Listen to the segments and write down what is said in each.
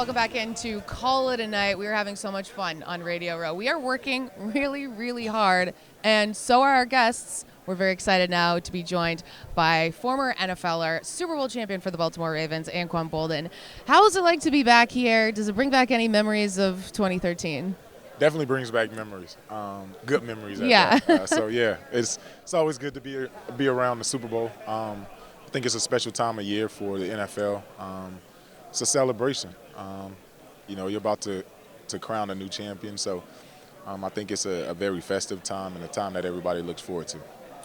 welcome back into Call It a Night. We are having so much fun on Radio Row. We are working really, really hard, and so are our guests. We're very excited now to be joined by former NFLer, Super Bowl champion for the Baltimore Ravens, Anquan Boldin. How is it like to be back here? Does it bring back any memories of 2013? Definitely brings back memories, good memories. It's always good to be around the Super Bowl. I think it's a special time of year for the NFL. It's a celebration. You're about to crown a new champion, so I think it's a very festive time and a time that everybody looks forward to.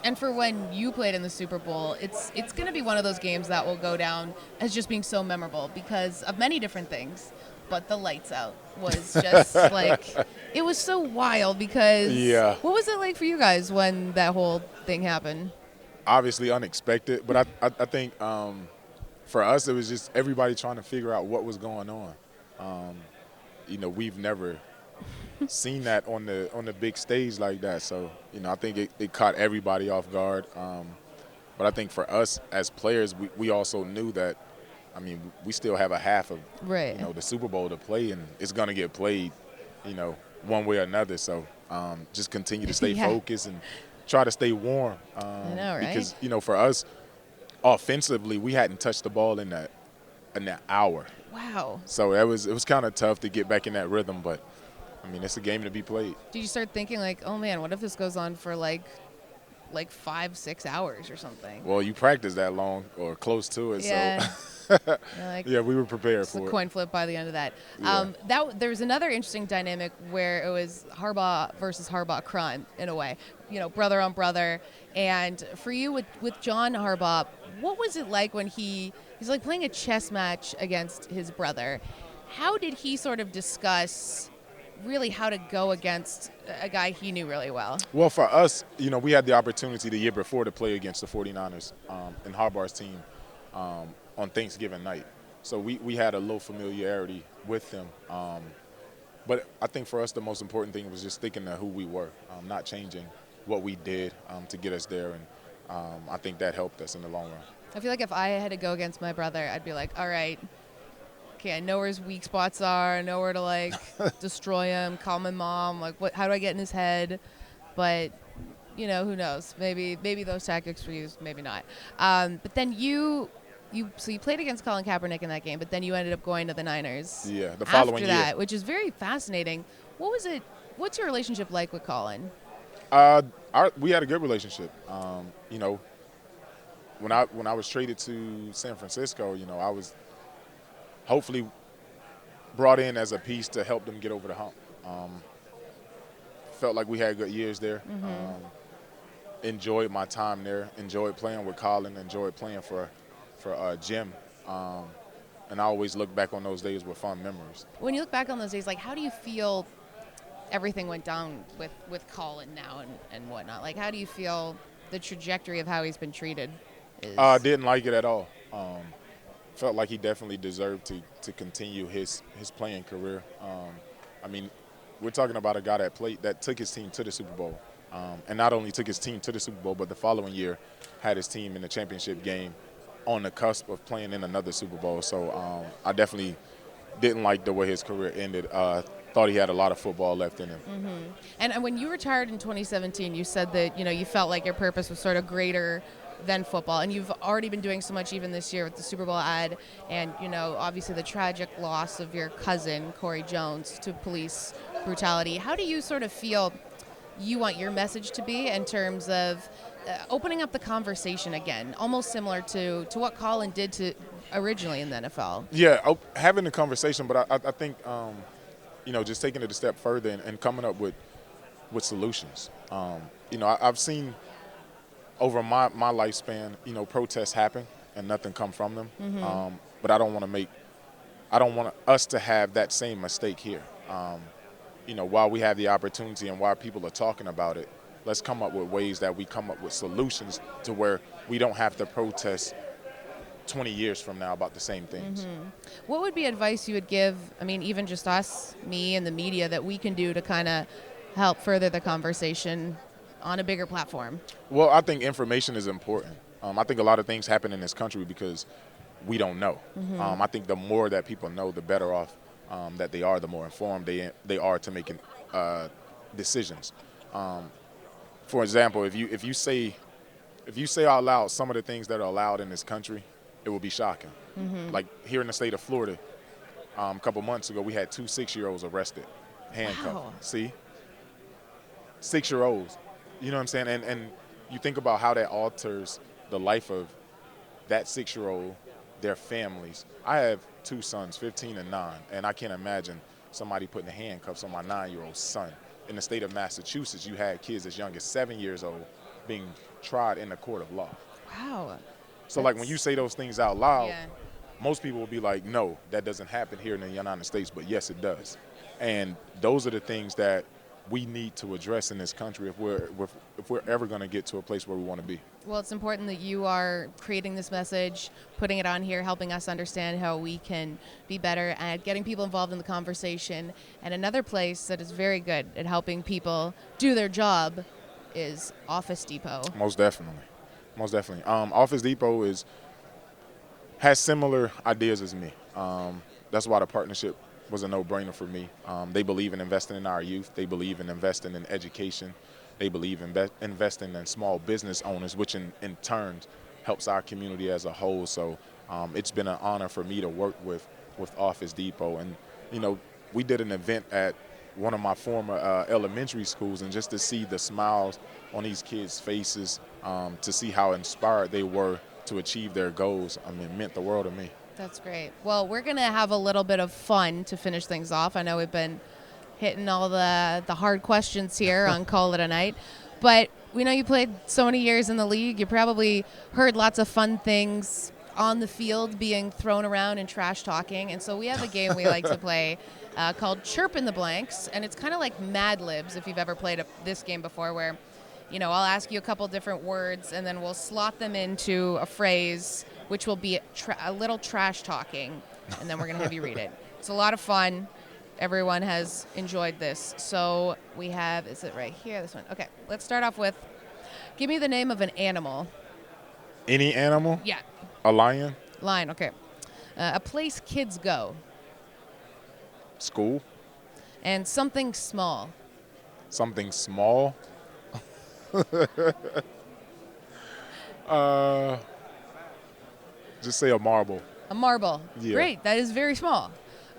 And for when you played in the Super Bowl, it's going to be one of those games that will go down as just being so memorable because of many different things. But the lights out was just it was so wild because What was it like for you guys when that whole thing happened? Obviously unexpected, but I think for us it was just everybody trying to figure out what was going on. We've never seen that on the big stage like that, so I think it caught everybody off guard. But I think for us as players, we also knew that. We still have a half of the Super Bowl to play, and it's going to get played, one way or another. So just continue to stay focused and try to stay warm. I know, right? Because for us, offensively, we hadn't touched the ball in that hour. Wow. So it was kind of tough to get back in that rhythm, but it's a game to be played. Did you start thinking oh man, what if this goes on for like 5-6 hours or something? Well, you practice that long or close to it, yeah. so. We were prepared for it. A coin flip by the end of that. Yeah. There was another interesting dynamic where it was Harbaugh versus Harbaugh crime in a way, brother on brother. And for you with John Harbaugh, what was it like when he's like playing a chess match against his brother? How did he sort of discuss really how to go against a guy he knew really well? Well, for us, we had the opportunity the year before to play against the 49ers and Harbaugh's team on Thanksgiving night. So we had a little familiarity with them. But I think for us the most important thing was just thinking of who we were, not changing what we did to get us there. And I think that helped us in the long run. I feel like if I had to go against my brother, I'd be like, all right, okay, I know where his weak spots are. I know where to destroy him, call my mom. How do I get in his head? But, who knows? Maybe those tactics were used, maybe not. But then you played against Colin Kaepernick in that game, but then you ended up going to the Niners. Yeah, the following after that, year. which is very fascinating. What was it? What's your relationship like with Colin? We had a good relationship. When I was traded to San Francisco, I was hopefully brought in as a piece to help them get over the hump. Felt like we had good years there. Mm-hmm. Enjoyed my time there. Enjoyed playing with Colin. Enjoyed playing for Jim. And I always look back on those days with fond memories. When you look back on those days, how do you feel everything went down with Colin now and whatnot? How do you feel the trajectory of how he's been treated is? Didn't like it at all. Felt like he definitely deserved to continue his playing career. We're talking about a guy that took his team to the Super Bowl. And not only took his team to the Super Bowl, but the following year had his team in the championship game on the cusp of playing in another Super Bowl. So I definitely didn't like the way his career ended. Thought he had a lot of football left in him. Mm-hmm. And when you retired in 2017, you said that, you felt like your purpose was sort of greater than football. And you've already been doing so much even this year with the Super Bowl ad and, obviously the tragic loss of your cousin, Corey Jones, to police brutality. How do you sort of feel you want your message to be in terms of opening up the conversation again, almost similar to what Colin did originally in the NFL? Yeah, having the conversation, but I think, just taking it a step further and coming up with solutions. I've seen over my lifespan, protests happen and nothing come from them. Mm-hmm. But I don't want us to have that same mistake here. While we have the opportunity and while people are talking about it, let's come up with ways that we come up with solutions to where we don't have to protest 20 years from now about the same things. Mm-hmm. What would be advice you would give, even just us, me, and the media that we can do to kind of help further the conversation on a bigger platform? Well, I think information is important. I think a lot of things happen in this country because we don't know. Mm-hmm. I think the more that people know, the better off that they are, the more informed they are to making decisions. For example, if you say out loud some of the things that are allowed in this country, it will be shocking. Like here in the state of Florida, a couple months ago, we had 2 6-year-olds arrested, handcuffed. Wow. See, 6-year-olds. You know what I'm saying? And you think about how that alters the life of that 6-year-old, their families. I have 2 sons, 15 and 9, and I can't imagine somebody putting handcuffs on my 9-year-old son. In the state of Massachusetts, you had kids as young as 7 years old being tried in the court of law. Wow. So like when you say those things out loud, Yeah. most people will be like, no, that doesn't happen here in the United States, but yes, it does. And those are the things that we need to address in this country if we're ever going to get to a place where we want to be. Well, it's important that you are creating this message, putting it on here, helping us understand how we can be better at getting people involved in the conversation. And another place that is very good at helping people do their job is Office Depot. Most definitely. Most definitely. Office Depot has similar ideas as me. That's why the partnership was a no-brainer for me. They believe in investing in our youth. They believe in investing in education. They believe in investing in small business owners, which in turn helps our community as a whole. So it's been an honor for me to work with Office Depot. And, you know, we did an event at one of my former elementary schools, and just to see the smiles on these kids' faces, to see how inspired they were to achieve their goals, I mean, it meant the world to me. That's great. Well, we're going to have a little bit of fun to finish things off. I know we've been hitting all the hard questions here on Call It a Night, but we know you played so many years in the league. You probably heard lots of fun things on the field being thrown around and trash talking, and so we have a game we like to play called Chirp in the Blanks, and it's kind of like Mad Libs if you've ever played this game before, where, you know, I'll ask you a couple different words and then we'll slot them into a phrase which will be a little trash talking, and then we're going to have you read it. It's a lot of fun. Everyone has enjoyed this. So we have, is it right here? This one. Okay, let's start off with, give me the name of an animal. Any animal? Yeah. A lion? Lion, okay. A place kids go. School? And something small. Something small? Just say a marble. A marble. Yeah. Great, that is very small.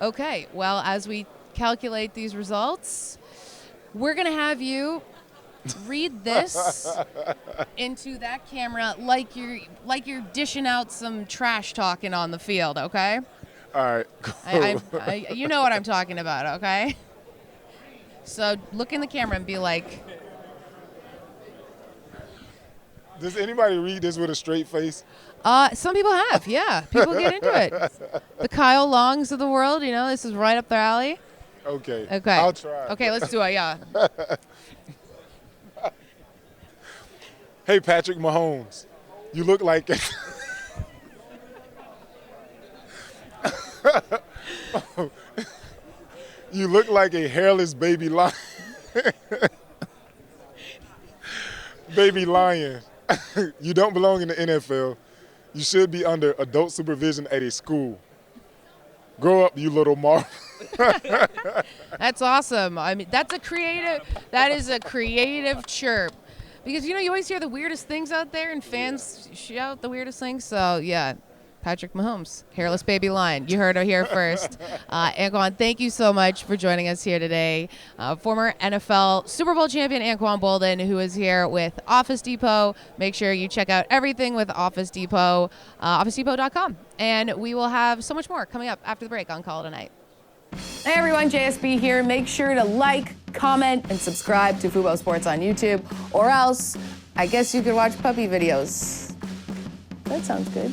Okay, well, as we calculate these results, we're going to have you read this into that camera like you're dishing out some trash talking on the field, okay? All right, cool. You know what I'm talking about, okay? So look in the camera and be like... Does anybody read this with a straight face? Some people have, yeah. People get into it. The Kyle Longs of the world, you know, this is right up their alley. Okay. Okay. I'll try. Okay, let's do it, yeah. Hey, Patrick Mahomes, you look like you look like a hairless baby lion. Baby lion. You don't belong in the NFL. You should be under adult supervision at a school. Grow up, you little marvel. That's awesome. I mean, that is a creative chirp. Because, you know, you always hear the weirdest things out there and fans shout the weirdest things. So, yeah, Patrick Mahomes, hairless baby lion. You heard it here first. Anquan, thank you so much for joining us here today. Former NFL Super Bowl champion Anquan Boldin, who is here with Office Depot. Make sure you check out everything with Office Depot, OfficeDepot.com. And we will have so much more coming up after the break on Call It a Night. Hey everyone, JSB here. Make sure to like, comment, and subscribe to Fubo Sports on YouTube, or else I guess you could watch puppy videos. That sounds good.